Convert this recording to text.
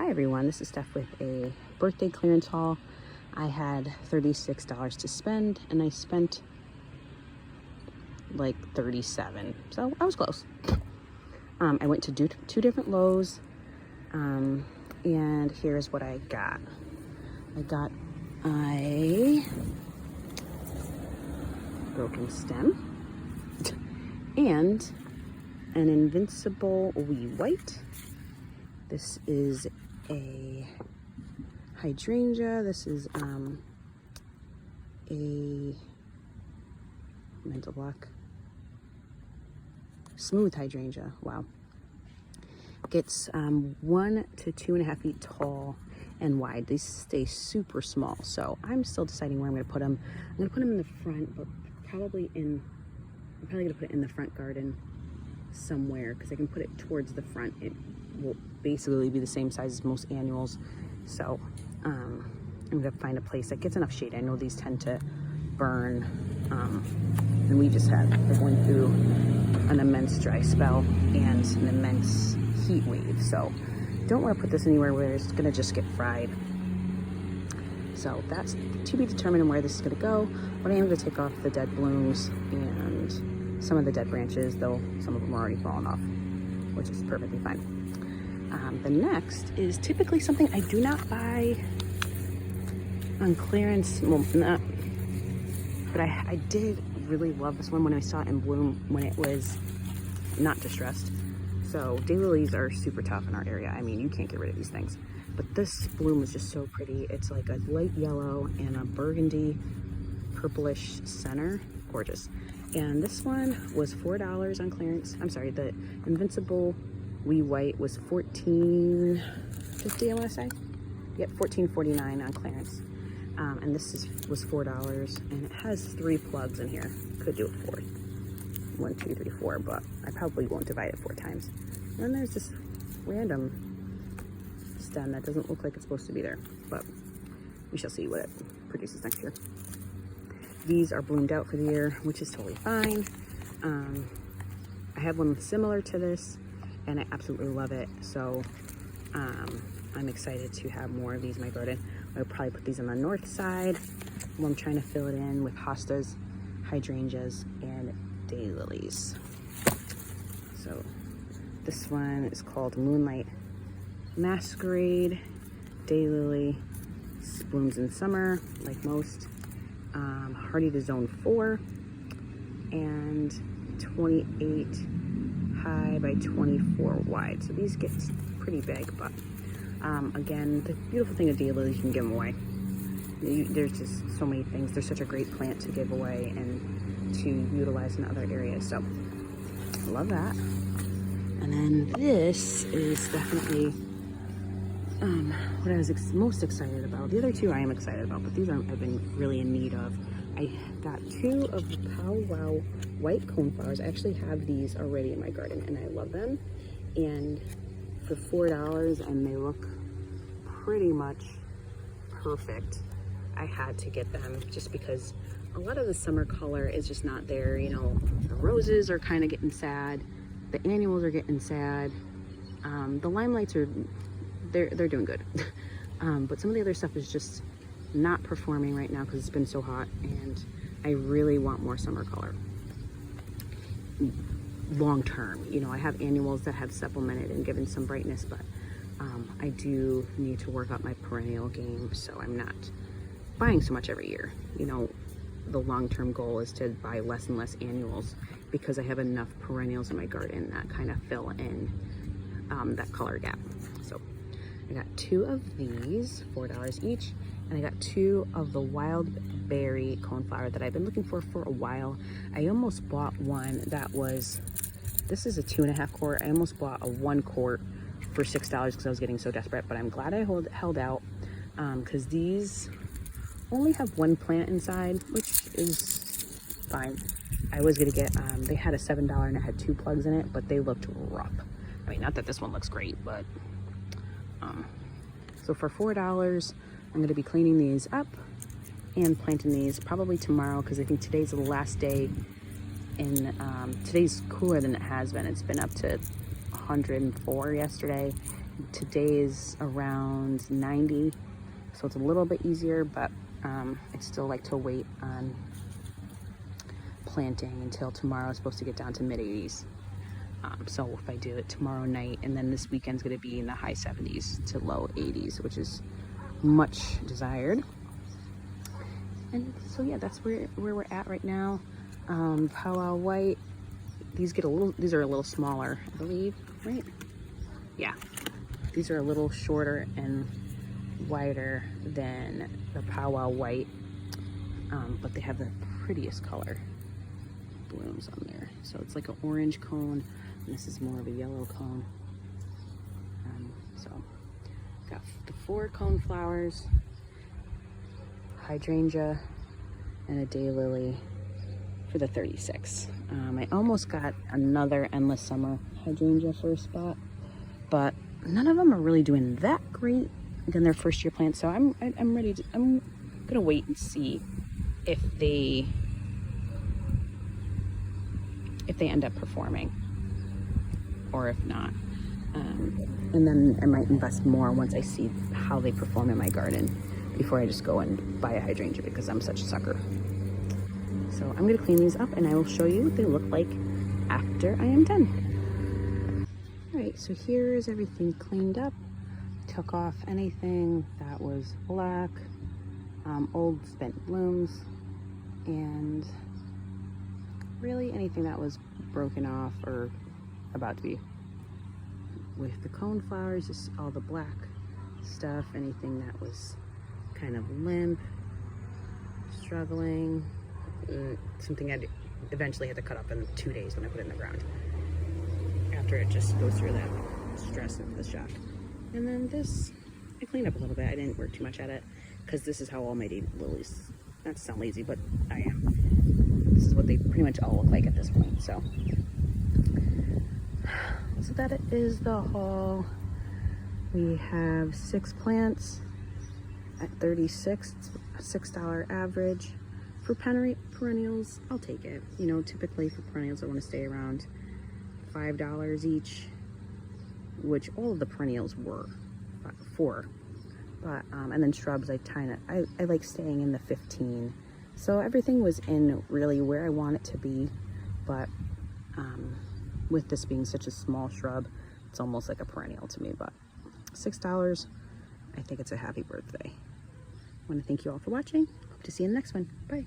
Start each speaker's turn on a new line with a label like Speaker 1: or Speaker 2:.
Speaker 1: Hi everyone, this is Steph with a birthday clearance haul. I had $36 to spend and I spent like $37, so I was close. I went to two different Lowe's, and here's what I got. I got a broken stem and an Invincible Wee White. This is a hydrangea. This is a mental block. Smooth hydrangea. Wow. Gets 1 to 2.5 feet tall and wide. These stay super small, so I'm still deciding where I'm going to put them. I'm going to put them in the front, but I'm probably going to put it in the front garden somewhere because I can put it towards the front. It will basically be the same size as most annuals, so I'm gonna find a place that gets enough shade. I know these tend to burn, and we just we're going through an immense dry spell and an immense heat wave, so don't want to put this anywhere where it's gonna just get fried. So that's to be determined where this is gonna go, but I am gonna take off the dead blooms and some of the dead branches, though some of them are already fallen off, which is perfectly fine. The next is typically something I do not buy on clearance. Well, not, but I did really love this one when I saw it in bloom when it was not distressed. So daylilies are super tough in our area. I mean, you can't get rid of these things. But this bloom is just so pretty. It's like a light yellow and a burgundy purplish center. Gorgeous. And this one was $4 on clearance. I'm sorry, the Invincible Wee White was $14.50, I want to say. Yep, $14.49 on clearance. And this was $4, and it has 3 plugs in here. Could do it 4. 1, 2, 3, 4, but I probably won't divide it 4 times. And then there's this random stem that doesn't look like it's supposed to be there, but we shall see what it produces next year. These are bloomed out for the year, which is totally fine. I have one similar to this, and I absolutely love it. So I'm excited to have more of these in my garden. I'll probably put these on the north side while I'm trying to fill it in with hostas, hydrangeas, and daylilies. So this one is called Moonlight Masquerade Daylily. Blooms in summer, like most. Hardy to zone 4 and 28 high by 24 wide. So these get pretty big, but again, the beautiful thing of daylilies, you can give them away. There's just so many things. They're such a great plant to give away and to utilize in other areas. So I love that. And then this is definitely what I was most excited about. The other 2 I am excited about, but these I've been really in need of. I got 2 of the Pow Wow White Coneflowers. I actually have these already in my garden, and I love them. And for $4, and they look pretty much perfect, I had to get them just because a lot of the summer color is just not there. You know, the roses are kind of getting sad. The annuals are getting sad. The limelights are, they're doing good. But some of the other stuff is just not performing right now because it's been so hot, and I really want more summer color long term. You know, I have annuals that have supplemented and given some brightness, but I do need to work out my perennial game, so I'm not buying so much every year. You know, the long-term goal is to buy less and less annuals because I have enough perennials in my garden that kind of fill in that color gap. So I got 2 of these, $4 each, and I got 2 of the wild berry coneflower that I've been looking for a while. I almost bought one that was, this is a 2.5 quart. I almost bought a 1 quart for $6 because I was getting so desperate, but I'm glad I held out because these only have 1 plant inside, which is fine. I was gonna get, they had a $7 and it had 2 plugs in it, but they looked rough. I mean, not that this one looks great, but so for $4, I'm going to be cleaning these up and planting these probably tomorrow because I think today's the last day. And today's cooler than it has been. It's been up to 104 yesterday, Today is around 90, so it's a little bit easier, but I'd still like to wait on planting until tomorrow. It's supposed to get down to mid 80s. So if I do it tomorrow night, and then this weekend's going to be in the high 70s to low 80s, which is much desired. And so yeah, that's where we're at right now. Pow Wow White, these are a little smaller, I believe, right? Yeah, these are a little shorter and wider than the Pow Wow White, but they have the prettiest color blooms on there. So it's like an orange cone, and this is more of a yellow cone. So got the 4 coneflowers, hydrangea, and a daylily for the 36. I almost got another endless summer hydrangea for a spot, but none of them are really doing that great than their first year plants. So I'm gonna wait and see if they end up performing or if not. And then I might invest more once I see how they perform in my garden before I just go and buy a hydrangea, because I'm such a sucker. So I'm gonna clean these up and I will show you what they look like after I am done. All right, so here is everything cleaned up. Took off anything that was black, old spent blooms, and really anything that was broken off or about to be. With the coneflowers, just all the black stuff, anything that was kind of limp, struggling, something I eventually had to cut up in 2 days when I put it in the ground, after it just goes through that stress of the shock. And then this, I cleaned up a little bit. I didn't work too much at it, because this is how all my daylilies, not to sound lazy, but I am. This is what they pretty much all look like at this point. So that is the haul. We have 6 plants at 36. It's a $6 average. For perennials, I'll take it. You know, typically for perennials, I want to stay around $5 each, which all of the perennials were 4. But and then shrubs, I like staying in the 15. So everything was in really where I want it to be, but with this being such a small shrub, it's almost like a perennial to me. But $6, I think it's a happy birthday. I want to thank you all for watching. Hope to see you in the next one. Bye.